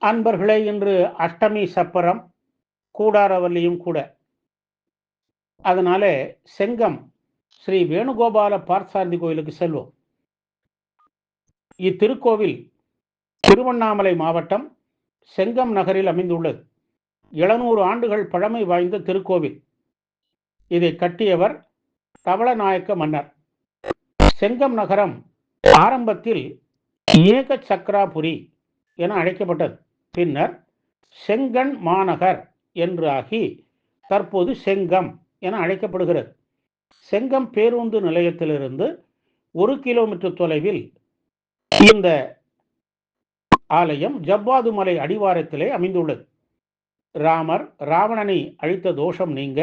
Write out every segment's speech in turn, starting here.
அன்பர்களே, இன்று அஷ்டமி சப்பரம் கூடாரவல்லியும் கூட. அதனால செங்கம் ஸ்ரீ வேணுகோபால பார்த்தசாரதி கோயிலுக்கு செல்வோம். இத்திருக்கோவில் திருவண்ணாமலை மாவட்டம் செங்கம் நகரில் அமைந்துள்ளது. 700 ஆண்டுகள் பழமை வாய்ந்த திருக்கோவில். இதை கட்டியவர் தவளநாயக்க மன்னர். செங்கம் நகரம் ஆரம்பத்தில் ஏக சக்கராபுரி என அழைக்கப்பட்டது. பின்னர் செங்கன் மாநகர் என்று ஆகி தற்போது செங்கம் என அழைக்கப்படுகிறது. செங்கம் பேருந்து நிலையத்திலிருந்து 1 கிலோமீட்டர் தொலைவில் இந்த ஆலயம் ஜவ்வாது மலை அடிவாரத்திலே அமைந்துள்ளது. ராமர் ராவணனை அழித்த தோஷம் நீங்க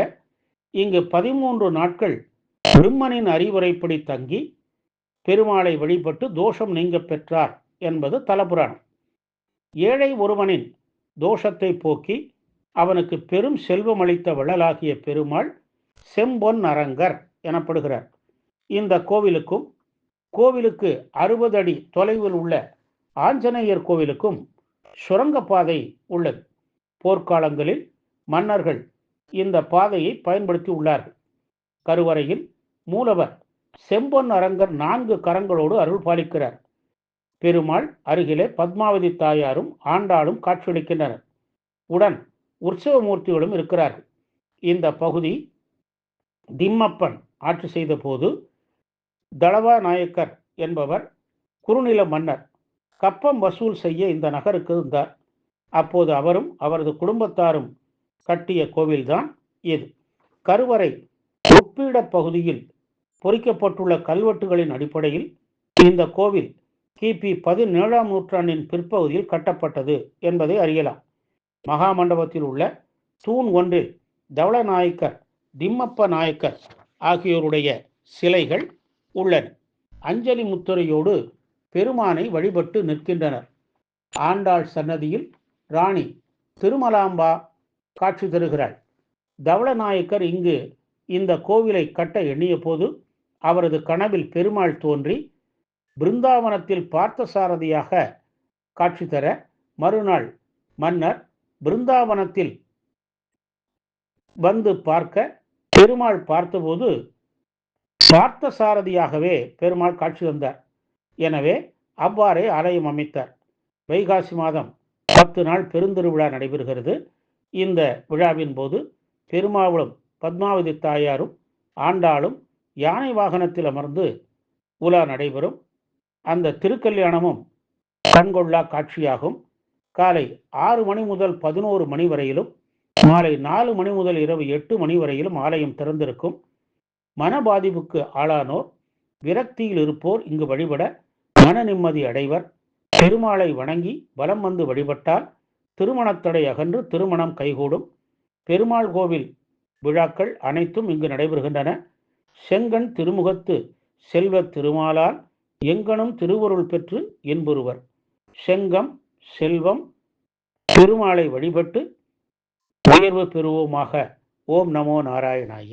இங்கு 13 நாட்கள் பிரம்மனின் அறிவுரைப்படி தங்கி பெருமாளை வழிபட்டு தோஷம் நீங்க பெற்றார் என்பது தலபுராணம். ஏழை ஒருவனின் தோஷத்தை போக்கி அவனுக்கு பெரும் செல்வம் அளித்த வள்ளலாகிய பெருமாள் செம்பொன் அரங்கர் எனப்படுகிறார். இந்த கோவிலுக்கும் கோவிலுக்கு 60 அடி தொலைவில் உள்ள ஆஞ்சநேயர் கோவிலுக்கும் சுரங்கப்பாதை உள்ளது. போர்க்காலங்களில் மன்னர்கள் இந்த பாதையை பயன்படுத்தி உள்ளார்கள். கருவறையில் மூலவர் செம்பொன் அரங்கர் 4 கரங்களோடு அருள் பாலிக்கிறார். பெருமாள் அருகிலே பத்மாவதி தாயாரும் ஆண்டாளும் காட்சியளிக்கின்றனர். உடன் உற்சவமூர்த்திகளும் இருக்கிறார்கள். இந்த பகுதி திம்மப்பன் ஆட்சி செய்த போது தளவா நாயக்கர் என்பவர் குறுநில மன்னர் கப்பம் வசூல் செய்ய இந்த நகருக்கு இருந்தார். அப்போது அவரும் அவரது குடும்பத்தாரும் கட்டிய கோவில்தான் இது. கருவறை உட்பீட பகுதியில் பொறிக்கப்பட்டுள்ள கல்வெட்டுகளின் அடிப்படையில் இந்த கோவில் கிபி 17ஆம் நூற்றாண்டின் பிற்பகுதியில் கட்டப்பட்டது என்பதை அறியலாம். மகாமண்டபத்தில் உள்ள தூண் ஒன்றில் தவளநாயக்கர் திம்மப்ப நாயக்கர் ஆகியோருடைய சிலைகள் உள்ளன. அஞ்சலி முத்திரையோடு பெருமானை வழிபட்டு நிற்கின்றனர். ஆண்டாள் சன்னதியில் ராணி திருமலாம்பா காட்சி தருகிறாள். தவளநாயக்கர் இங்கு இந்த கோவிலை கட்ட எண்ணிய போது அவரது கனவில் பெருமாள் தோன்றி பிருந்தாவனத்தில் பார்த்தசாரதியாக காட்சி தர, மறுநாள் மன்னர் பிருந்தாவனத்தில் வந்து பார்க்க பெருமாள் பார்த்தபோது பார்த்தசாரதியாகவே பெருமாள் காட்சி தந்தார். எனவே அவ்வாறே ஆலயம் அமைத்தார். வைகாசி மாதம் 10 நாள் பெருந்திருவிழா நடைபெறுகிறது. இந்த விழாவின் போது பெருமாளும் பத்மாவதி தாயாரும் ஆண்டாளும் யானை வாகனத்தில் அமர்ந்து உலா நடைபெறும். அந்த திருக்கல்யாணமும் கண்கொள்ளா காட்சியாகும். காலை 6 மணி முதல் 11 மணி வரையிலும், மாலை 4 மணி முதல் இரவு 8 மணி வரையிலும் ஆலயம் திறந்திருக்கும். மன பாதிப்புக்கு ஆளானோர், விரக்தியில் இருப்போர் இங்கு வழிபட மன நிம்மதி அடைவர். பெருமாளை வணங்கி வலம் வந்து வழிபட்டால் திருமணத்தடை அகன்று திருமணம் கைகூடும். பெருமாள் கோவில் விழாக்கள் அனைத்தும் இங்கு நடைபெறுகின்றன. செங்கண் திருமுகத்து செல்வ திருமாலால் எங்கனும் திருவருள் பெற்று என்பொருவர். செங்கம் செல்வம் பெருமாளை வழிபட்டு உயர்வு பெறுவோமாக. ஓம் நமோ நாராயணாய.